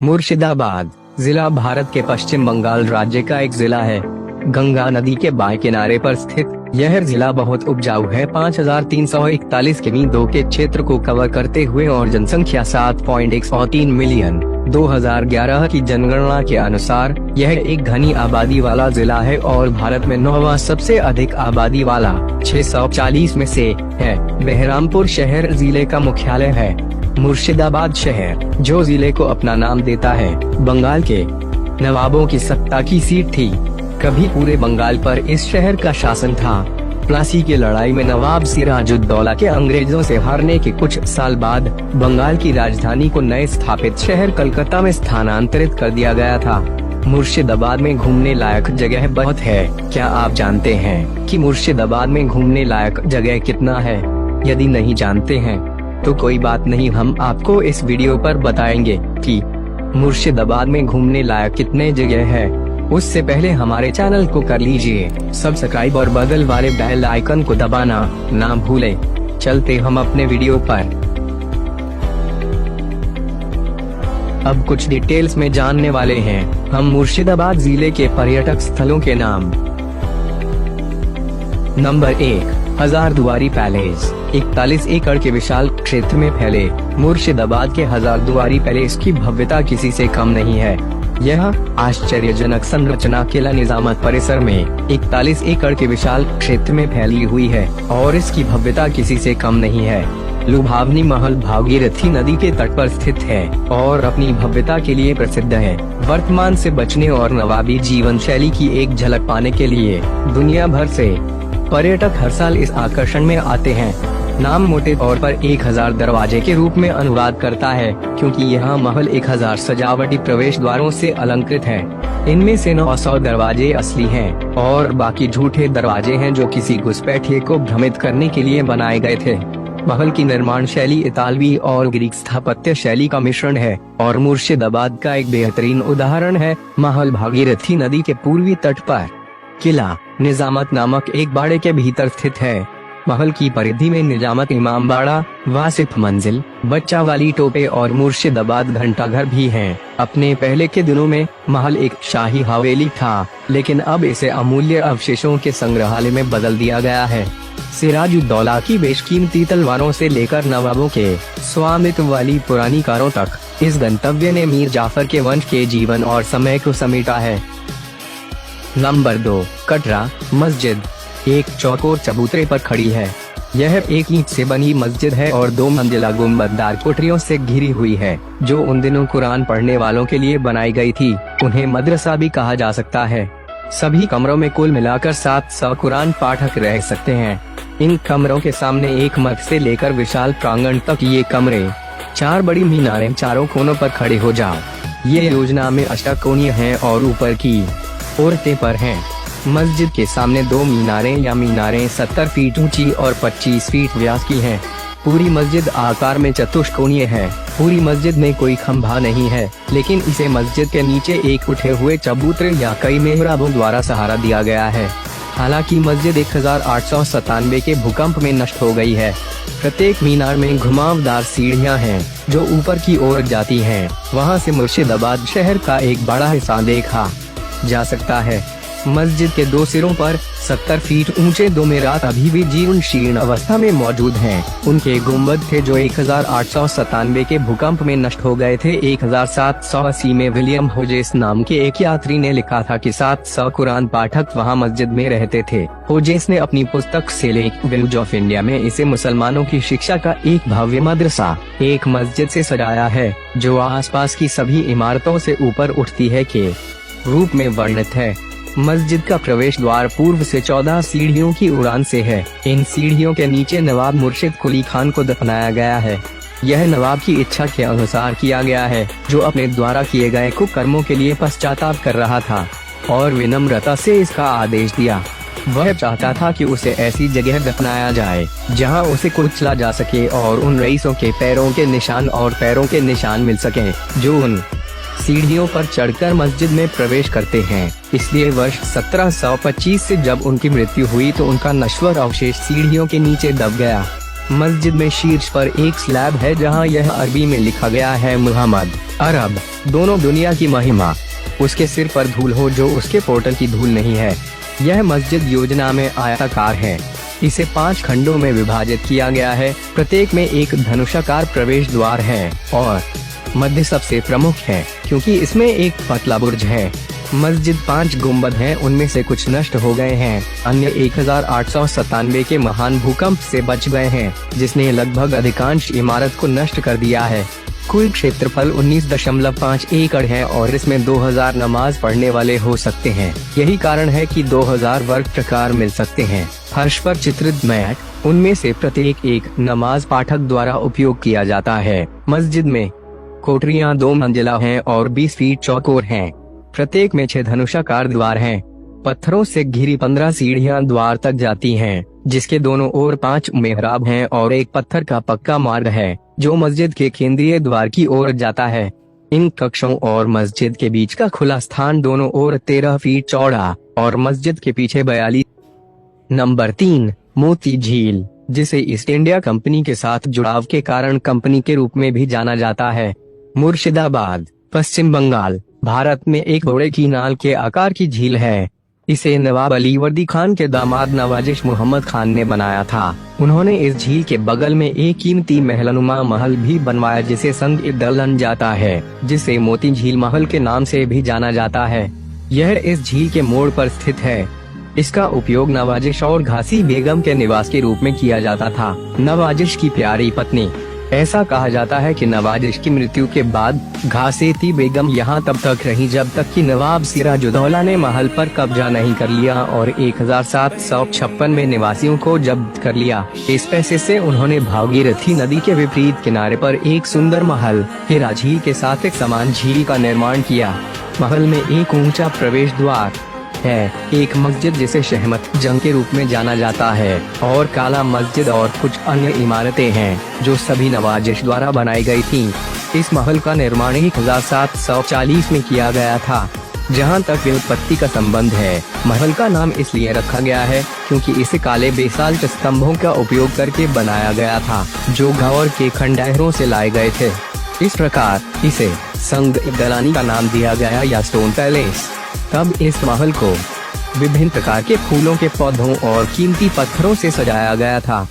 मुर्शिदाबाद जिला भारत के पश्चिम बंगाल राज्य का एक जिला है। गंगा नदी के बाएं किनारे पर स्थित यह जिला बहुत उपजाऊ है। 5341 किमी 2 के क्षेत्र को कवर करते हुए और जनसंख्या 7.103 मिलियन 2011 की जनगणना के अनुसार यह एक घनी आबादी वाला जिला है और भारत में 9वां सबसे अधिक आबादी वाला 640 में से है। बहरामपुर शहर जिले का मुख्यालय है। मुर्शिदाबाद शहर, जो जिले को अपना नाम देता है, बंगाल के नवाबों की सत्ता की सीट थी। कभी पूरे बंगाल पर इस शहर का शासन था। प्लासी की लड़ाई में नवाब सिराजुद्दौला के अंग्रेजों से हारने के कुछ साल बाद बंगाल की राजधानी को नए स्थापित शहर कलकत्ता में स्थानांतरित कर दिया गया था। मुर्शिदाबाद में घूमने लायक जगह बहुत है। क्या आप जानते हैं कि मुर्शिदाबाद में घूमने लायक जगह कितना है? यदि नहीं जानते हैं तो कोई बात नहीं, हम आपको इस वीडियो पर बताएंगे कि मुर्शिदाबाद में घूमने लायक कितने जगह है। उससे पहले हमारे चैनल को कर लीजिए सब्सक्राइब और बगल वाले बेल आइकन को दबाना ना भूलें। चलते हम अपने वीडियो पर। अब कुछ डिटेल्स में जानने वाले हैं हम मुर्शिदाबाद जिले के पर्यटक स्थलों के नाम। Number 1, Hazarduari palace. 41 एकड़ के विशाल क्षेत्र में फैले मुर्शिदाबाद के हजारदुआरी पैलेस की भव्यता किसी से कम नहीं है। यह आश्चर्यजनक संरचना किला निजामत परिसर में 41 एकड़ के विशाल क्षेत्र में फैली हुई है और इसकी भव्यता किसी से कम नहीं है। लुभावनी महल भागीरथी नदी के तट पर स्थित है और अपनी भव्यता के लिए प्रसिद्ध है। वर्तमान से बचने और नवाबी जीवन शैली की एक झलक पाने के लिए दुनिया भर से पर्यटक हर साल इस आकर्षण में आते हैं। नाम मोटे तौर पर 1000 दरवाजे के रूप में अनुवाद करता है, क्योंकि यह महल 1000 सजावटी प्रवेश द्वारों से अलंकृत है। इनमें से 900 दरवाजे असली हैं और बाकी झूठे दरवाजे हैं जो किसी घुसपैठिए को भ्रमित करने के लिए बनाए गए थे। महल की निर्माण शैली इतालवी और ग्रीक स्थापत्य शैली का मिश्रण है और मुर्शिदाबाद का एक बेहतरीन उदाहरण है। महल भागीरथी नदी के पूर्वी तट पर किला निजामत नामक एक बाड़े के भीतर स्थित है। महल की परिधि में निजामत इमामबाड़ा, वासिफ मंजिल, बच्चा वाली टोपे और मुर्शिदाबाद घंटाघर भी हैं। अपने पहले के दिनों में महल एक शाही हवेली था, लेकिन अब इसे अमूल्य अवशेषों के संग्रहालय में बदल दिया गया है। सिराजुद्दौला की बेशकीमती तलवारों से लेकर नवाबों के स्वामित्व वाली पुरानी कारों तक इस गंतव्य ने मीर जाफर के वंश के जीवन और समय को समेटा है। नंबर 2, कटरा मस्जिद। एक चौकोर चबूतरे पर खड़ी है। यह एक ईंट से बनी मस्जिद है और 2 मंजिला गुंबददार कोठरियों से घिरी हुई है, जो उन दिनों कुरान पढ़ने वालों के लिए बनाई गई थी। उन्हें मदरसा भी कहा जा सकता है। सभी कमरों में कुल मिलाकर 700 कुरान पाठक रह सकते हैं। इन कमरों के सामने एक मठ से लेकर विशाल प्रांगण तक ये कमरे 4 बड़ी मीनारें चारों कोनों पर खड़े हो जाओ। ये योजना में अष्टकोणीय हैं और ऊपर की ओरते पर हैं। मस्जिद के सामने 2 मीनारें 70 फीट ऊंची और 25 फीट व्यास की हैं। पूरी मस्जिद आकार में चतुष्कोणीय है। पूरी मस्जिद में कोई खंभा नहीं है, लेकिन इसे मस्जिद के नीचे एक उठे हुए चबूतरे या कई मेहराबों द्वारा सहारा दिया गया है। हालांकि मस्जिद 1897 के भूकंप में नष्ट हो गई है। प्रत्येक मीनार में घुमावदार सीढ़ियां हैं जो ऊपर की ओर जाती हैं। वहां से मुर्शिदाबाद शहर का एक बड़ा हिस्सा देखा जा सकता है। मस्जिद के 2 सिरों पर 70 फीट ऊंचे 2 मीनार अभी भी जीर्ण शीर्ण अवस्था में मौजूद हैं। उनके गुंबद थे जो 1897 के भूकंप में नष्ट हो गए थे। 1780 में विलियम होजेस नाम के एक यात्री ने लिखा था कि 700 कुरान पाठक वहां मस्जिद में रहते थे। होजेस ने अपनी पुस्तक सेलेक विलेज ऑफ इंडिया में इसे मुसलमानों की शिक्षा का एक भव्य मदरसा, एक मस्जिद से सजाया है, जो आसपास की सभी इमारतों से ऊपर उठती है के रूप में वर्णित है। मस्जिद का प्रवेश द्वार पूर्व से 14 सीढ़ियों की उड़ान से है। इन सीढ़ियों के नीचे नवाब मुर्शिद कुली खान को दफनाया गया है। यह नवाब की इच्छा के अनुसार किया गया है, जो अपने द्वारा किए गए कुकर्मों के लिए पश्चाताप कर रहा था और विनम्रता से इसका आदेश दिया। वह चाहता था कि उसे ऐसी जगह दफनाया जाए जहां उसे कुचला जा सके और उन रईसों के पैरों के निशान और पैरों के निशान मिल सके जो उन सीढ़ियों पर चढ़कर मस्जिद में प्रवेश करते हैं। इसलिए वर्ष 1725 से जब उनकी मृत्यु हुई तो उनका नश्वर अवशेष सीढ़ियों के नीचे दब गया। मस्जिद में शीर्ष पर एक स्लैब है जहां यह अरबी में लिखा गया है मुहम्मद, अरब, दोनों दुनिया की महिमा। उसके सिर पर धूल हो जो उसके पोर्टल की धूल नहीं है। यह मस्जिद योजना में आयताकार है। इसे 5 खंडों में विभाजित किया गया है। प्रत्येक में एक धनुषाकार प्रवेश द्वार है और मध्य सबसे प्रमुख है क्योंकि इसमें एक पतला बुर्ज है। मस्जिद 5 गुंबद हैं, उनमें से कुछ नष्ट हो गए हैं, अन्य 1897 के महान भूकंप से बच गए हैं, जिसने लगभग अधिकांश इमारत को नष्ट कर दिया है। कुल क्षेत्रफल 19.5 एकड़ है और इसमें 2000 नमाज पढ़ने वाले हो सकते हैं। यही कारण है कि 2000 वर्ग प्रकार मिल सकते हैं। फर्श पर चित्रित मैट, उनमें से प्रत्येक एक नमाज पाठक द्वारा उपयोग किया जाता है। मस्जिद में कोठरियां 2 मंजिला हैं और 20 फीट चौकोर हैं। प्रत्येक में 6 धनुषाकार द्वार हैं। पत्थरों से घिरी 15 सीढ़ियां द्वार तक जाती हैं, जिसके दोनों ओर 5 मेहराब हैं और एक पत्थर का पक्का मार्ग है जो मस्जिद के केंद्रीय द्वार की ओर जाता है। इन कक्षों और मस्जिद के बीच का खुला स्थान दोनों ओर 13 फीट चौड़ा और मस्जिद के पीछे 42। नंबर 3, मोती झील, जिसे ईस्ट इंडिया कंपनी के साथ जुड़ाव के कारण कंपनी के रूप में भी जाना जाता है। मुर्शिदाबाद, पश्चिम बंगाल, भारत में एक घोड़े की नाल के आकार की झील है। इसे नवाब अली वर्दी खान के दामाद नवाजिश मोहम्मद खान ने बनाया था। उन्होंने इस झील के बगल में एक कीमती महलनुमा महल भी बनवाया जिसे संग-ए-दौलन जाता है, जिसे मोती झील महल के नाम से भी जाना जाता है। यह इस झील के मोड़ पर स्थित है। इसका उपयोग नवाजिश और घासी बेगम के निवास के रूप में किया जाता था, नवाजिश की प्यारी पत्नी। ऐसा कहा जाता है कि नवाजिश की मृत्यु के बाद घासेती बेगम यहाँ तब तक रही जब तक कि नवाब सिराजुद्दौला ने महल पर कब्जा नहीं कर लिया और 1756 में निवासियों को जब्त कर लिया। इस पैसे से उन्होंने भागीरथी नदी के विपरीत किनारे पर एक सुंदर महल हीरा झील के साथ एक समान झील का निर्माण किया। महल में एक ऊंचा प्रवेश द्वार है, एक मस्जिद जिसे शहमत जंग के रूप में जाना जाता है और काला मस्जिद और कुछ अन्य इमारतें हैं जो सभी नवाजिश द्वारा बनाई गई थीं। इस महल का निर्माण 1740 में किया गया था। जहां तक व्युत्पत्ति का संबंध है, महल का नाम इसलिए रखा गया है क्योंकि इसे काले बेसाल्ट स्तंभों का उपयोग करके बनाया गया था जो गौर के खंडहरों से लाए गए थे। इस प्रकार इसे संग-ए-दौलानी का नाम दिया गया या स्टोन पैलेस। तब इस महल को विभिन्न प्रकार के फूलों के पौधों और कीमती पत्थरों से सजाया गया था।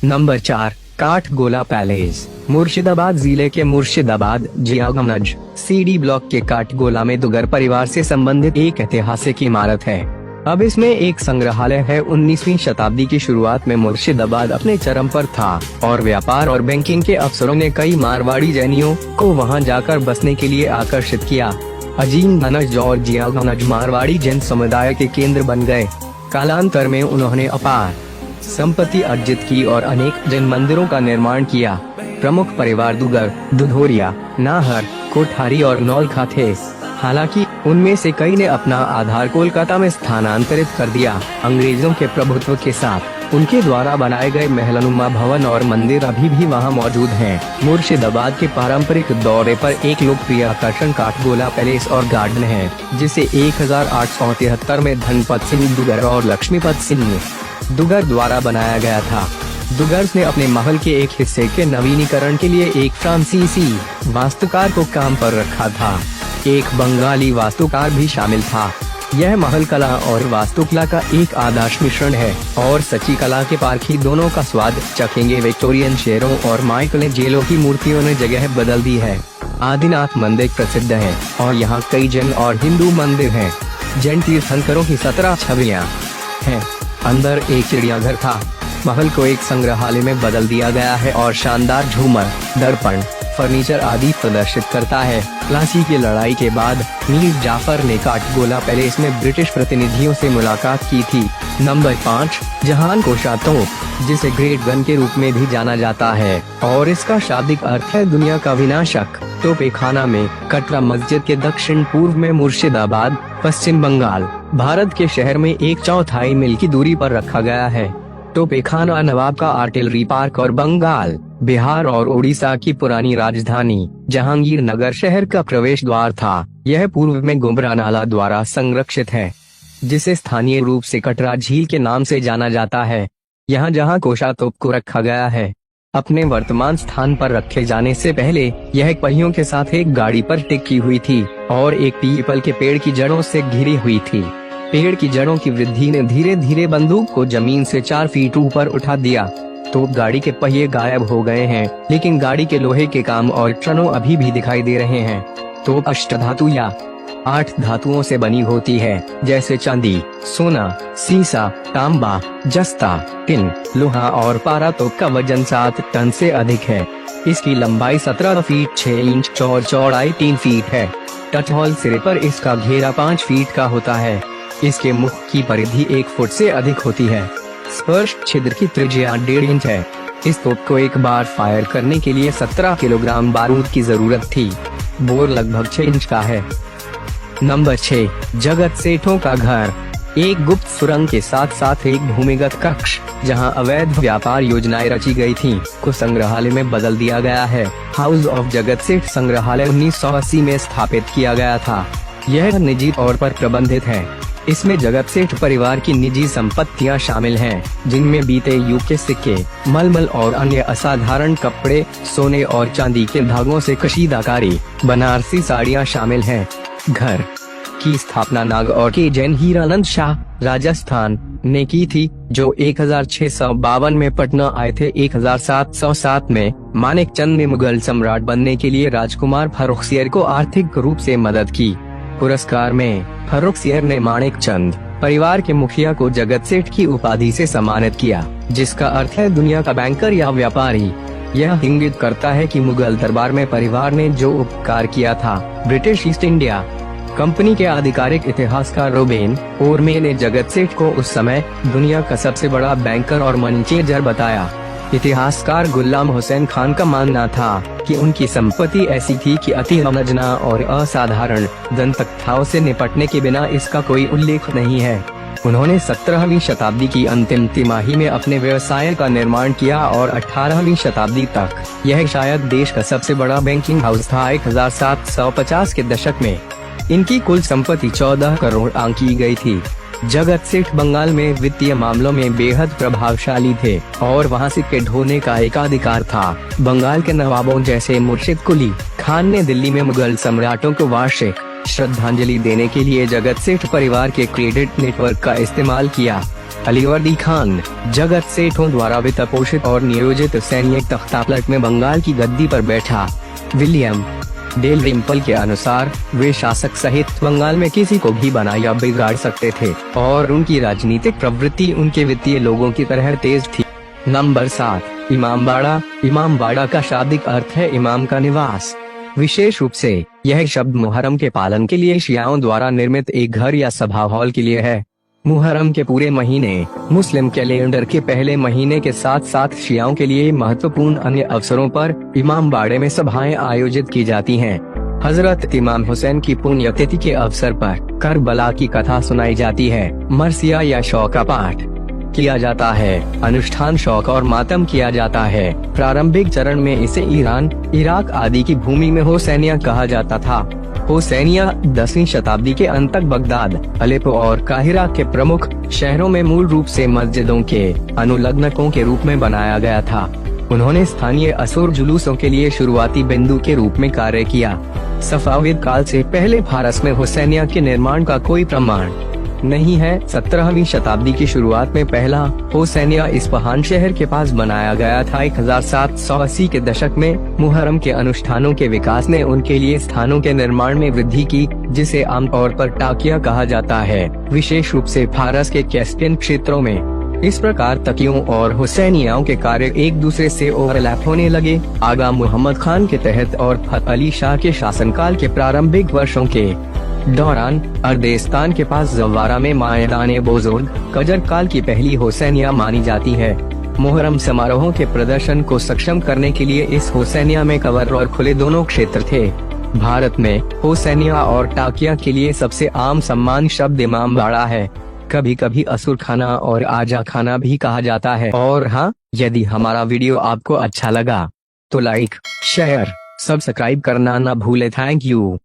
नंबर 4, काठगोला पैलेस, मुर्शिदाबाद जिले के मुर्शिदाबाद जियागंज सीडी ब्लॉक के काठगोला में दुगर परिवार से संबंधित एक ऐतिहासिक इमारत है। अब इसमें एक संग्रहालय है। 19वीं शताब्दी की शुरुआत में मुर्शिदाबाद अपने चरम पर था और व्यापार और बैंकिंग के अफसरों ने कई मारवाड़ी जैनियों को वहां जाकर बसने के लिए आकर्षित किया। अजीमगंज और जियागंज मारवाड़ी जैन समुदाय के केंद्र बन गए। कालांतर में उन्होंने अपार संपत्ति अर्जित की और अनेक जैन मंदिरों का निर्माण किया। प्रमुख परिवार दुगर, दुधोरिया, नाहर, कोठारी और नौलखा थे। हालांकि उनमें से कई ने अपना आधार कोलकाता में स्थानांतरित कर दिया। अंग्रेजों के प्रभुत्व के साथ उनके द्वारा बनाए गए महलनुमा भवन और मंदिर अभी भी वहां मौजूद हैं। मुर्शिदाबाद के पारंपरिक दौरे पर एक लोकप्रिय आकर्षण काठगोला पैलेस और गार्डन है, जिसे 1873 में धनपत सिंह दुगर और लक्ष्मीपत सिंह दुगर द्वारा बनाया गया था। दुगर्स ने अपने महल के एक हिस्से के नवीनीकरण के लिए एक फ्रांसीसी वास्तुकार को काम पर रखा था। एक बंगाली वास्तुकार भी शामिल था। यह महल कला और वास्तुकला का एक आदर्श मिश्रण है और सच्ची कला के पारखी दोनों का स्वाद चखेंगे। विक्टोरियन शेरों और माइकलेंजेलो की मूर्तियों ने जगह बदल दी है। आदिनाथ मंदिर प्रसिद्ध है और यहाँ कई जैन और हिंदू मंदिर हैं। जैन तीर्थंकरों की 17 छवियाँ हैं। अंदर एक चिड़ियाघर था। महल को एक संग्रहालय में बदल दिया गया है और शानदार झूमर, दर्पण, फर्नीचर आदि प्रदर्शित करता है। प्लासी की लड़ाई के बाद मीर जाफर ने काठगोला पैलेस में ब्रिटिश प्रतिनिधियों से मुलाकात की थी। नंबर 5, जहान कोषा तोप, जिसे ग्रेट गन के रूप में भी जाना जाता है और इसका शाब्दिक अर्थ है दुनिया का विनाशक। तोपेखाना में कटरा मस्जिद के दक्षिण पूर्व में मुर्शिदाबाद, पश्चिम बंगाल, भारत के शहर में 1/4 मील की दूरी पर रखा गया है। तोपेखाना नवाब का आर्टिलरी पार्क और बंगाल, बिहार और उड़ीसा की पुरानी राजधानी जहांगीरनगर शहर का प्रवेश द्वार था। यह पूर्व में गुमरा नाला द्वारा संरक्षित है, जिसे स्थानीय रूप से कटरा झील के नाम से जाना जाता है। यहाँ जहां कोषा तोप को रखा गया है, अपने वर्तमान स्थान पर रखे जाने से पहले यह पहियों के साथ एक गाड़ी पर टिकी हुई थी और एक पीपल के पेड़ की जड़ों से घिरी हुई थी। पेड़ की जड़ों की वृद्धि ने धीरे धीरे बंदूक को जमीन से 4 फीट ऊपर उठा दिया। तो गाड़ी के पहिए गायब हो गए हैं, लेकिन गाड़ी के लोहे के काम और ट्रनों अभी भी दिखाई दे रहे हैं। तो अष्टधातु या 8 धातुओं से बनी होती है, जैसे चांदी, सोना, सीसा, तांबा, जस्ता, टिन, लोहा और पारा। तो का वजन 7 टन से अधिक है। इसकी लंबाई 17 फीट 6 इंच और चौड़ाई 3 फीट है। टच होल सिरे पर इसका घेरा 5 फीट का होता है। इसके मुख की परिधि 1 फुट से अधिक होती है। स्पर्श छिद्र की त्रिज्या 1.5 इंच है। इस तोप को एक बार फायर करने के लिए 17 किलोग्राम बारूद की जरूरत थी। बोर लगभग 6 इंच का है। नंबर 6, जगत सेठों का घर। एक गुप्त सुरंग के साथ साथ एक भूमिगत कक्ष, जहां अवैध व्यापार योजनाएं रची गई थीं, को संग्रहालय में बदल दिया गया है। हाउस ऑफ जगत सेठ संग्रहालय 1980 में स्थापित किया गया था। यह निजी तौर पर प्रबंधित है। इसमें जगत सेठ परिवार की निजी संपत्तियां शामिल हैं, जिनमें बीते युग के सिक्के, मलमल और अन्य असाधारण कपड़े, सोने और चांदी के धागों से कशीदाकारी, बनारसी साड़ियां शामिल हैं। घर की स्थापना नागौर के जैन हीरानंद शाह, राजस्थान ने की थी, जो 1652 में पटना आए थे। 1707 में मानेक चंद ने मुगल सम्राट बनने के लिए राजकुमार फर्रुखसियर को आर्थिक रूप से मदद की। पुरस्कार में फर्रुखसियर ने मानेक चंद परिवार के मुखिया को जगत सेठ की उपाधि से सम्मानित किया, जिसका अर्थ है दुनिया का बैंकर या व्यापारी। यह इंगित करता है कि मुगल दरबार में परिवार ने जो उपकार किया था। ब्रिटिश ईस्ट इंडिया कंपनी के आधिकारिक इतिहासकार रोबेन ओरमे ने जगत सेठ को उस समय दुनिया का सबसे बड़ा बैंकर और मनी चेंजर बताया। इतिहासकार गुलाम हुसैन खान का मानना था कि उनकी संपत्ति ऐसी थी कि अति अनजना और असाधारण दंतकथाओं से निपटने के बिना इसका कोई उल्लेख नहीं है। उन्होंने 17वीं शताब्दी की अंतिम तिमाही में अपने व्यवसाय का निर्माण किया और 18वीं शताब्दी तक यह शायद देश का सबसे बड़ा बैंकिंग हाउस था। 1750 के दशक में इनकी कुल संपत्ति 14 करोड़ आंकी गई थी। जगत सेठ बंगाल में वित्तीय मामलों में बेहद प्रभावशाली थे और वहां सिक्के ढोने का एकाधिकार था। बंगाल के नवाबों जैसे मुर्शिद कुली खान ने दिल्ली में मुगल सम्राटों को वार्षिक श्रद्धांजलि देने के लिए जगत सेठ परिवार के क्रेडिट नेटवर्क का इस्तेमाल किया। अलीवर्दी खान जगत सेठों द्वारा वित्त पोषित और नियोजित सैन्य तख्तापलट में बंगाल की गद्दी पर बैठा। विलियम डेलरिम्पल के अनुसार वे शासक सहित बंगाल में किसी को भी बना या बिगाड़ सकते थे और उनकी राजनीतिक प्रवृत्ति उनके वित्तीय लोगों की तरह तेज थी। नंबर 7, इमामबाड़ा। इमामबाड़ा का शाब्दिक अर्थ है इमाम का निवास। विशेष रूप से यह शब्द मुहर्रम के पालन के लिए शियाओं द्वारा निर्मित एक घर या सभा हॉल के लिए है। मुहर्रम के पूरे महीने मुस्लिम कैलेंडर के पहले महीने के साथ साथ शियाओं के लिए महत्वपूर्ण अन्य अवसरों पर इमामबाड़े में सभाएं आयोजित की जाती हैं। हजरत इमाम हुसैन की पुण्यतिथि के अवसर पर करबला की कथा सुनाई जाती है। मरसिया या शौका पाठ किया जाता है। अनुष्ठान शौक और मातम किया जाता है। प्रारंभिक चरण में इसे ईरान, इराक आदि की भूमि में हुसैनिया कहा जाता था। हुसैनिया 10वीं शताब्दी के अंत तक बगदाद, अलेप्पो और काहिरा के प्रमुख शहरों में मूल रूप से मस्जिदों के अनुलग्नकों के रूप में बनाया गया था। उन्होंने स्थानीय असुर जुलूसों के लिए शुरुआती बिंदु के रूप में कार्य किया। सफाविद काल से पहले फारस में हुसैनिया के निर्माण का कोई प्रमाण नहीं है। 17वीं शताब्दी की शुरुआत में पहला हुसैनिया इस्फहान शहर के पास बनाया गया था। 1780 के दशक में मुहर्रम के अनुष्ठानों के विकास ने उनके लिए स्थानों के निर्माण में वृद्धि की, जिसे आमतौर पर टाकिया कहा जाता है, विशेष रूप से फारस के कैस्पियन क्षेत्रों में। इस प्रकार तकियों और हुसैनियाओं के कार्य एक दूसरे से ओवरलैप होने लगे। आगा मोहम्मद खान के तहत और फतेह अली शाह के शासनकाल के प्रारंभिक वर्षों के दौरान अर्देस्तान के पास जवारा में मायदाने बुजुर्ग कजर काल की पहली हुसैनिया मानी जाती है। मुहर्रम समारोहों के प्रदर्शन को सक्षम करने के लिए इस हुसैनिया में कवर और खुले दोनों क्षेत्र थे। भारत में हुसैनिया और टाकिया के लिए सबसे आम सम्मान शब्द इमामबाड़ा है। कभी कभी असुर खाना और आजा खाना भी कहा जाता है। और हाँ, यदि हमारा वीडियो आपको अच्छा लगा तो लाइक, शेयर, सब्सक्राइब करना न भूले। Thank you.